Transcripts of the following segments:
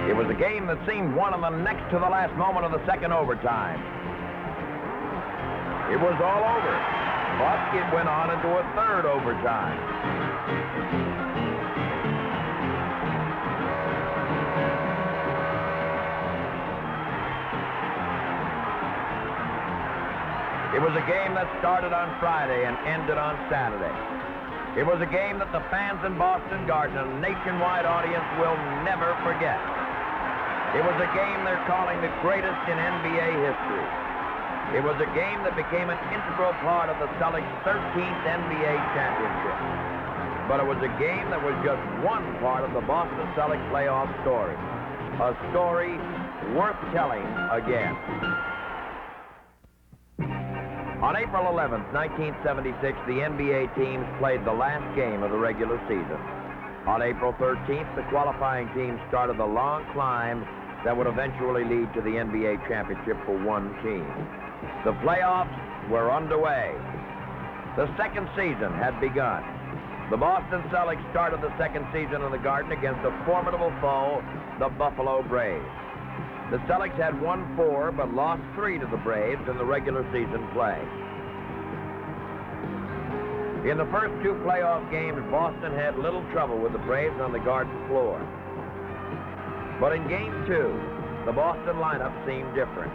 It was a game that seemed won in the next to the last moment of the second overtime. It was all over, but it went on into a third overtime. It was a game that started on Friday and ended on Saturday. It was a game that the fans in Boston Garden, a nationwide audience, will never forget. It was a game they're calling the greatest in NBA history. It was a game that became an integral part of the Celtics' 13th NBA championship. But it was a game that was just one part of the Boston Celtics playoff story. A story worth telling again. On April 11th, 1976, the NBA teams played the last game of the regular season. On April 13th, the qualifying teams started the long climb that would eventually lead to the NBA championship for one team. The playoffs were underway. The second season had begun. The Boston Celtics started the second season in the Garden against a formidable foe, the Buffalo Braves. The Celtics had won 4 but lost 3 to the Braves in the regular season play. In the first 2 playoff games, Boston had little trouble with the Braves on the Garden floor. But in Game 2, the Boston lineup seemed different.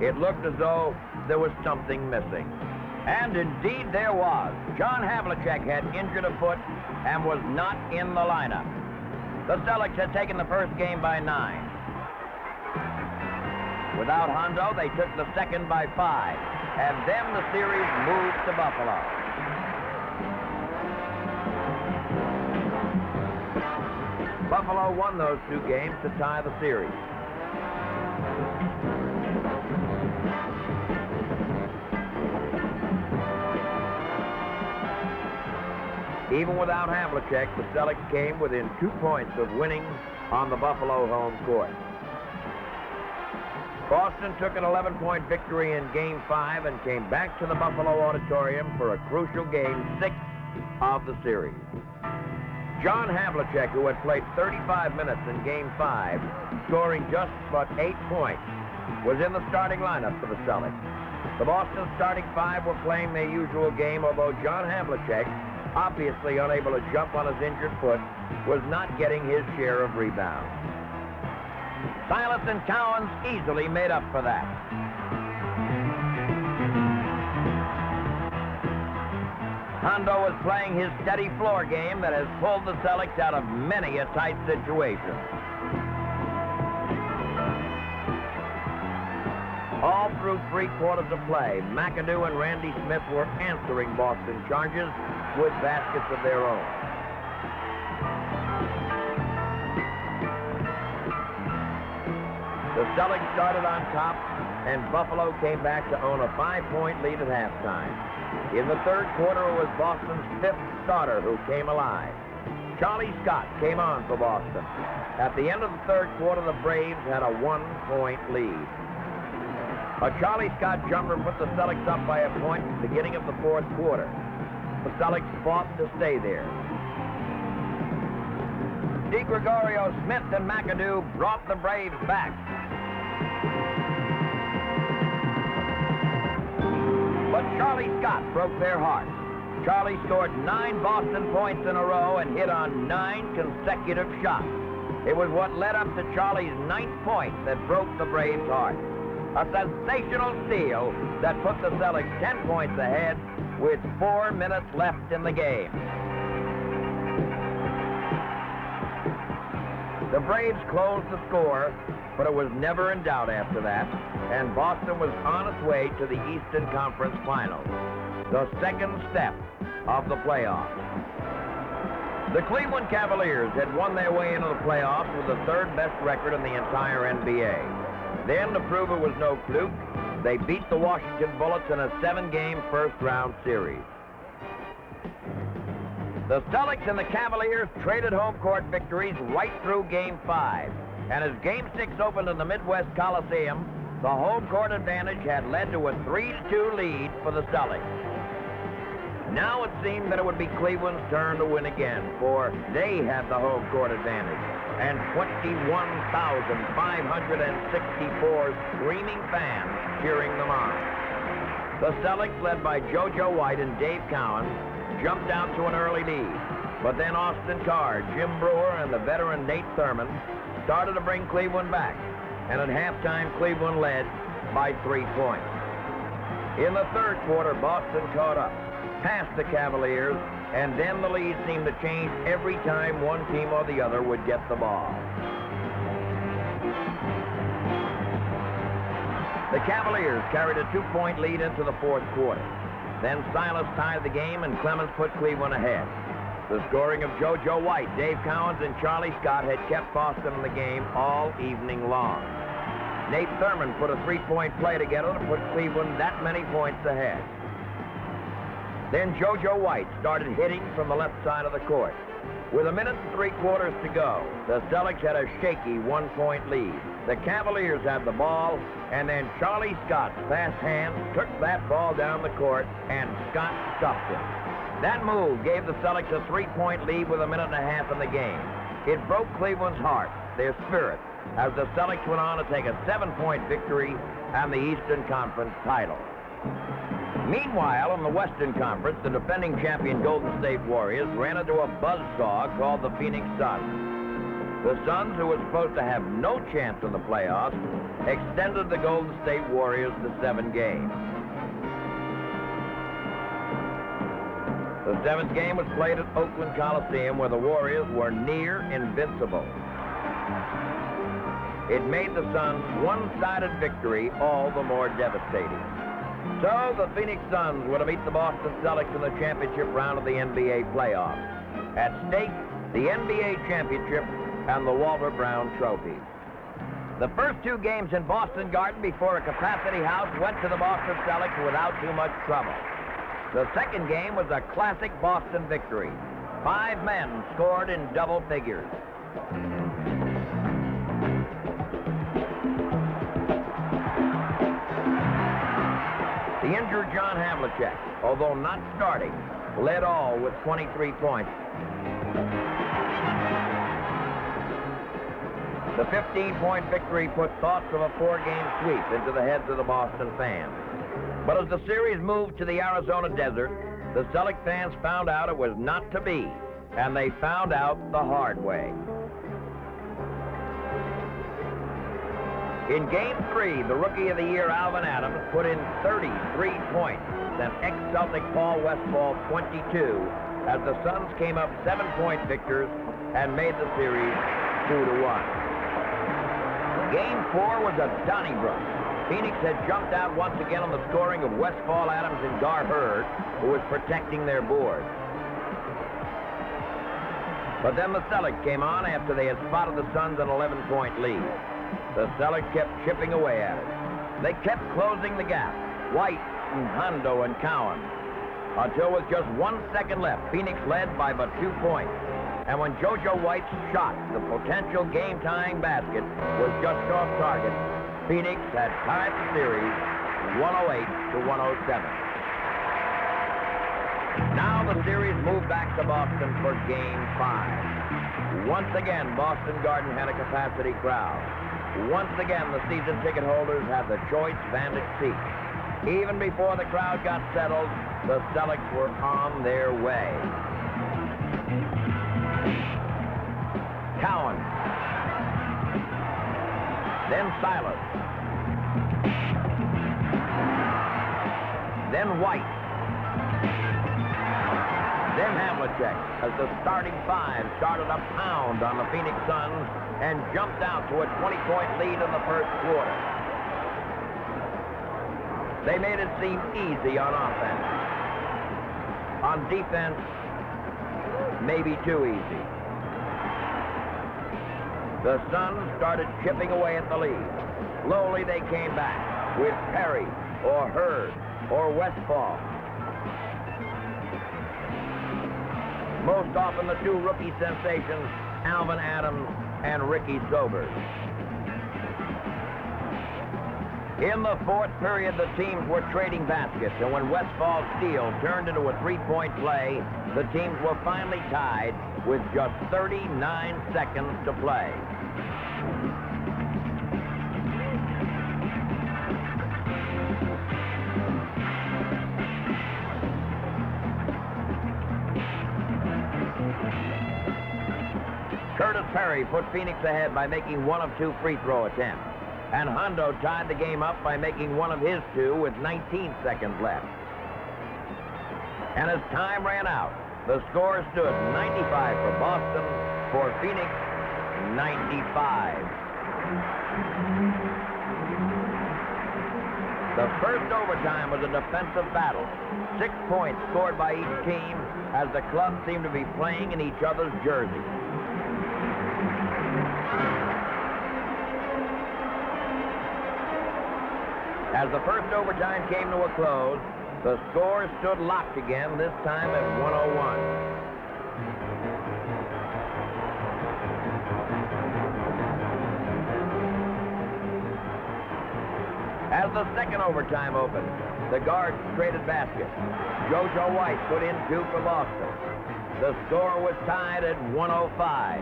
It looked as though there was something missing. And indeed there was. John Havlicek had injured a foot and was not in the lineup. The Celtics had taken the first game by 9. Without Hondo, they took the second by 5, and then the series moved to Buffalo. Buffalo won those 2 games to tie the series. Even without Havlicek, the Celtics came within 2 points of winning on the Buffalo home court. Boston took an 11-point victory in Game 5 and came back to the Buffalo Auditorium for a crucial Game 6 of the series. John Havlicek, who had played 35 minutes in Game 5, scoring just but 8 points, was in the starting lineup for the Celtics. The Boston starting 5 were playing their usual game, although John Havlicek, obviously unable to jump on his injured foot, was not getting his share of rebounds. Silas and Cowens easily made up for that. Hondo was playing his steady floor game that has pulled the Celtics out of many a tight situation. All through 3 quarters of play, McAdoo and Randy Smith were answering Boston charges with baskets of their own. The Celtics started on top, and Buffalo came back to own a 5-point lead at halftime. In the third quarter, it was Boston's 5th starter who came alive. Charlie Scott came on for Boston. At the end of the third quarter, the Braves had a 1-point lead. A Charlie Scott jumper put the Celtics up by a point at the beginning of the fourth quarter. The Celtics fought to stay there. DeGregorio, Smith, and McAdoo brought the Braves back. But Charlie Scott broke their hearts. Charlie scored 9 Boston points in a row and hit on 9 consecutive shots. It was what led up to Charlie's 9th point that broke the Braves' heart. A sensational steal that put the Celtics 10 points ahead with 4 minutes left in the game. The Braves closed the score, but it was never in doubt after that, and Boston was on its way to the Eastern Conference Finals, the second step of the playoffs. The Cleveland Cavaliers had won their way into the playoffs with the 3rd best record in the entire NBA. Then, to prove it was no fluke, they beat the Washington Bullets in a 7-game first-round series. The Celtics and the Cavaliers traded home court victories right through Game 5. And as Game 6 opened in the Midwest Coliseum, the home court advantage had led to a 3-2 lead for the Celtics. Now it seemed that it would be Cleveland's turn to win again, for they had the home court advantage. And 21,564 screaming fans cheering them on. The Celtics, led by JoJo White and Dave Cowan, jumped out to an early lead. But then Austin Carr, Jim Brewer, and the veteran Nate Thurman started to bring Cleveland back. And at halftime, Cleveland led by 3 points. In the third quarter, Boston caught up, passed the Cavaliers, and then the lead seemed to change every time one team or the other would get the ball. The Cavaliers carried a 2-point lead into the fourth quarter. Then Silas tied the game, and Clemens put Cleveland ahead. The scoring of JoJo White, Dave Cowens, and Charlie Scott had kept Boston in the game all evening long. Nate Thurman put a 3-point play together to put Cleveland that many points ahead. Then JoJo White started hitting from the left side of the court. With 1 minute and 3/4 to go, the Celtics had a shaky 1-point lead. The Cavaliers had the ball, and then Charlie Scott's fast hands took that ball down the court, and Scott stuffed it. That move gave the Celtics a 3-point lead with 1.5 minutes in the game. It broke Cleveland's heart, their spirit, as the Celtics went on to take a 7-point victory and the Eastern Conference title. Meanwhile, in the Western Conference, the defending champion Golden State Warriors ran into a buzzsaw called the Phoenix Suns. The Suns, who were supposed to have no chance in the playoffs, extended the Golden State Warriors to 7 games. The 7th game was played at Oakland Coliseum, where the Warriors were near invincible. It made the Suns' one-sided victory all the more devastating. So the Phoenix Suns were to meet the Boston Celtics in the championship round of the NBA playoffs. At stake, the NBA championship and the Walter Brown Trophy. The first 2 games in Boston Garden before a capacity house went to the Boston Celtics without too much trouble. The second game was a classic Boston victory. 5 men scored in double figures. The injured John Havlicek, although not starting, led all with 23 points. The 15-point victory put thoughts of a 4-game sweep into the heads of the Boston fans. But as the series moved to the Arizona desert, the Celtic fans found out it was not to be, and they found out the hard way. In Game 3, the Rookie of the Year, Alvin Adams, put in 33 points, sent ex-Celtic Paul Westphal 22, as the Suns came up 7-point victors and made the series 2-1. Game 4 was at Donnybrook. Phoenix had jumped out once again on the scoring of Westphal, Adams, and Gar Hurd, who was protecting their board. But then the Celtics came on after they had spotted the Suns an 11-point lead. The Celtics kept chipping away at it. They kept closing the gap, White and Hondo and Cowan, until with just 1 second left, Phoenix led by but 2 points. And when JoJo White's shot, the potential game-tying basket, was just off target, Phoenix had tied the series 108-107. Now the series moved back to Boston for Game 5. Once again, Boston Garden had a capacity crowd. Once again, the season ticket holders had the choice vantage seat. Even before the crowd got settled, the Celtics were on their way. Cowan. Then Silas. Then White. Then Havlicek, as the starting 5 started a pound on the Phoenix Suns and jumped out to a 20-point lead in the first quarter. They made it seem easy on offense. On defense, maybe too easy. The Suns started chipping away at the lead. Slowly they came back with Perry or Hurd or Westphal. Most often the 2 rookie sensations, Alvin Adams and Ricky Sobers. In the fourth period, the teams were trading baskets, and when Westfall Steel turned into a three-point play, the teams were finally tied with just 39 seconds to play. Curtis Perry put Phoenix ahead by making one of two free throw attempts. And Hondo tied the game up by making one of his two with 19 seconds left. And as time ran out, the score stood 95 for Boston, for Phoenix, 95. The first overtime was a defensive battle. 6 points scored by each team as the clubs seemed to be playing in each other's jerseys. As the first overtime came to a close, the score stood locked again, this time at 101. As the second overtime opened, the guards traded baskets. JoJo White put in two for Boston. The score was tied at 105.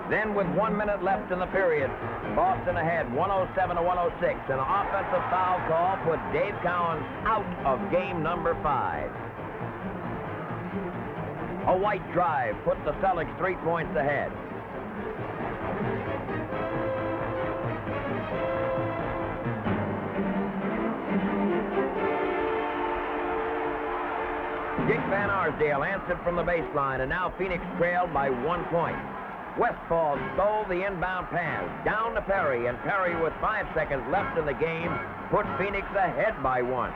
Then, with 1 minute left in the period, Boston ahead 107 to 106. An offensive foul call put Dave Cowens out of game number 5. A White drive put the Celtics 3 points ahead. Dick Van Arsdale answered from the baseline, and now Phoenix trailed by 1 point. Westfall stole the inbound pass down to Perry, and Perry, with 5 seconds left in the game, put Phoenix ahead by 1.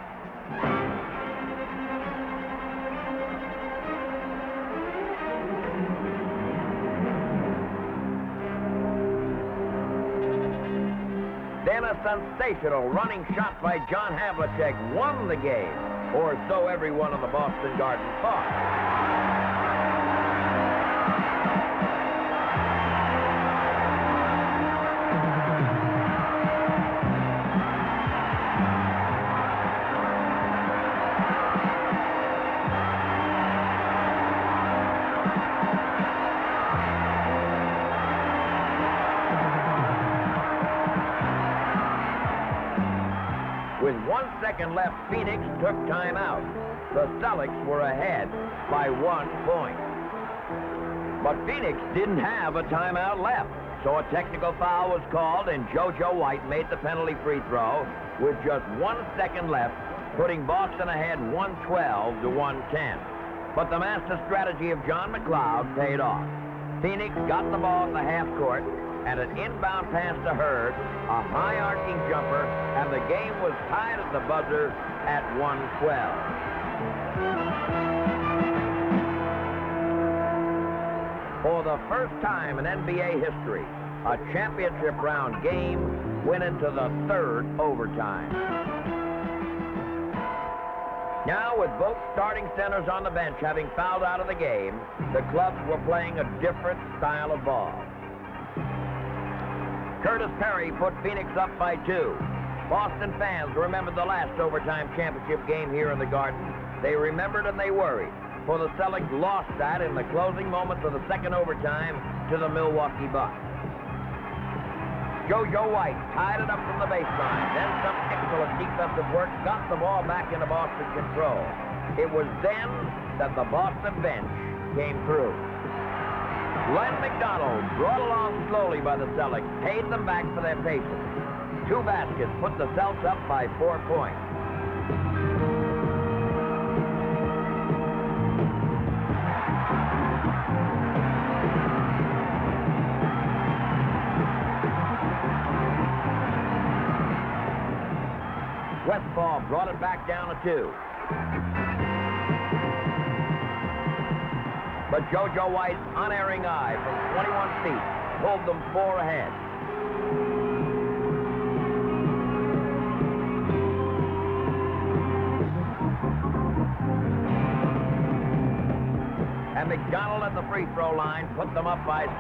Then a sensational running shot by John Havlicek won the game, or so everyone in the Boston Garden thought. With 1 second left, Phoenix took timeout. The Celtics were ahead by 1 point. But Phoenix didn't have a timeout left, so a technical foul was called, and JoJo White made the penalty free throw with just 1 second left, putting Boston ahead 112 to 110. But the master strategy of John McLeod paid off. Phoenix got the ball at the half court, and an inbound pass to Hurd, a high arcing jumper, and the game was tied at the buzzer at 112. For the first time in NBA history, a championship round game went into the third overtime. Now, with both starting centers on the bench having fouled out of the game, the clubs were playing a different style of ball. Curtis Perry put Phoenix up by 2. Boston fans remembered the last overtime championship game here in the Garden. They remembered and they worried, for the Celtics lost that in the closing moments of the second overtime to the Milwaukee Bucks. JoJo White tied it up from the baseline. Then some excellent defensive work got the ball back into Boston control. It was then that the Boston bench came through. Glenn McDonald, brought along slowly by the Celtics, paid them back for their patience. 2 baskets put the Celtics up by 4 points. Westfall brought it back down to 2. But JoJo White's unerring eye from 21 feet pulled them 4 ahead. And McDonald at the free throw line put them up by 6.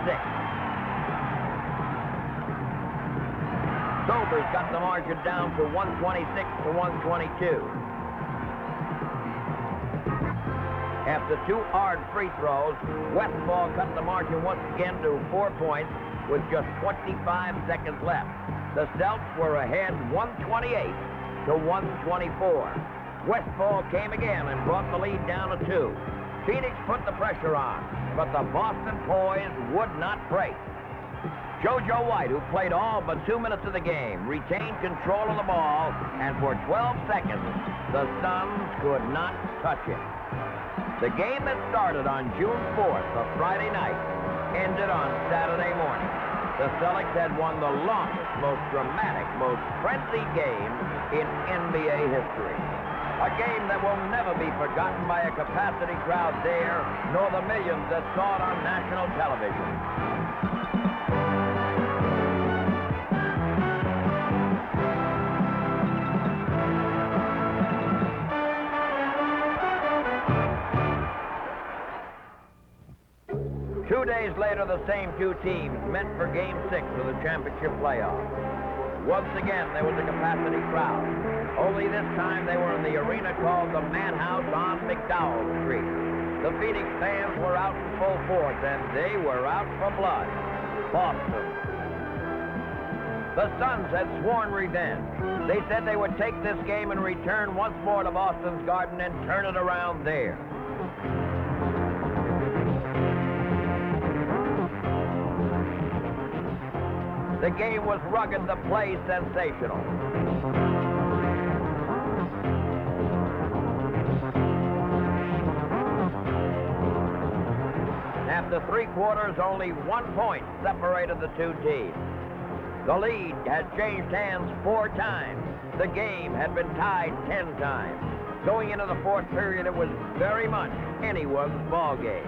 Sobers got the margin down to 126 to 122. After 2 hard free throws, Westfall cut the margin once again to 4 points with just 25 seconds left. The Celtics were ahead 128 to 124. Westfall came again and brought the lead down to 2. Phoenix put the pressure on, but the Boston Poise would not break. JoJo White, who played all but 2 minutes of the game, retained control of the ball, and for 12 seconds, the Suns could not touch it. The game that started on June 4th, a Friday night, ended on Saturday morning. The Celtics had won the longest, most dramatic, most frenzied game in NBA history. A game that will never be forgotten by a capacity crowd there, nor the millions that saw it on national television. 2 days later, the same 2 teams met for Game 6 of the championship playoff. Once again, there was a capacity crowd. Only this time, they were in the arena called the Madhouse on McDowell Street. The Phoenix fans were out in full force, and they were out for blood. Boston. The Suns had sworn revenge. They said they would take this game and return once more to Boston's Garden and turn it around there. The game was rugged, the play sensational. After 3 quarters, only 1 point separated the 2 teams. The lead had changed hands 4 times. The game had been tied 10 times. Going into the 4th period, it was very much anyone's ball game.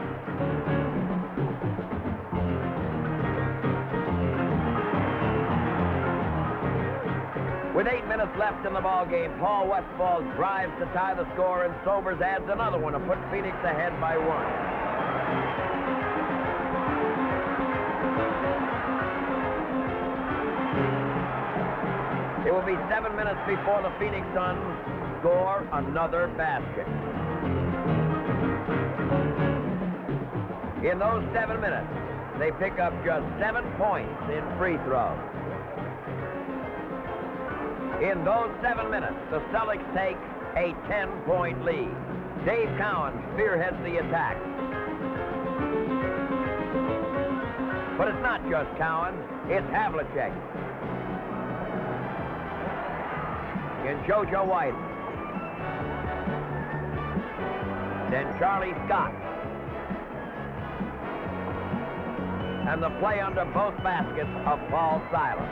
With 8 minutes left in the ballgame, Paul Westfall drives to tie the score, and Sobers adds another one to put Phoenix ahead by 1. It will be 7 minutes before the Phoenix Suns score another basket. In those 7 minutes, they pick up just 7 points in free throws. In those 7 minutes, the Celtics take a 10-point lead. Dave Cowan spearheads the attack. But it's not just Cowan, it's Havlicek. And JoJo White. Then Charlie Scott. And the play under both baskets of Paul Silas.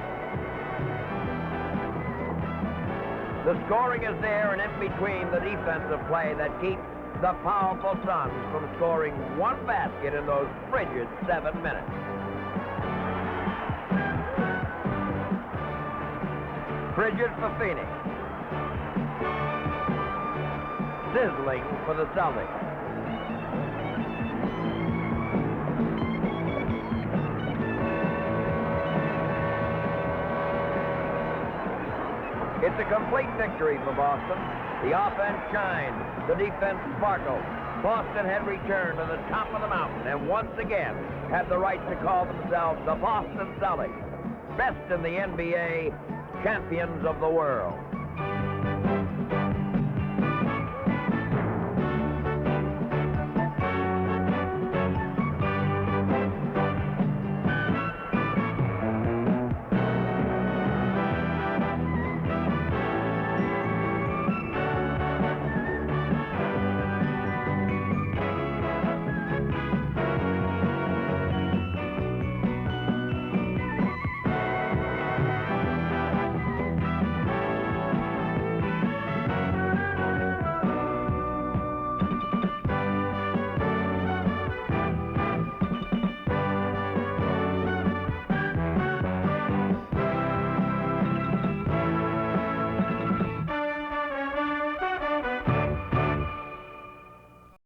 The scoring is there, and in between the defensive play that keeps the powerful Suns from scoring 1 basket in those frigid 7 minutes. Frigid for Phoenix. Sizzling for the Celtics. It's a complete victory for Boston. The offense shined. The defense sparkled. Boston had returned to the top of the mountain and once again had the right to call themselves the Boston Celtics, best in the NBA, champions of the world.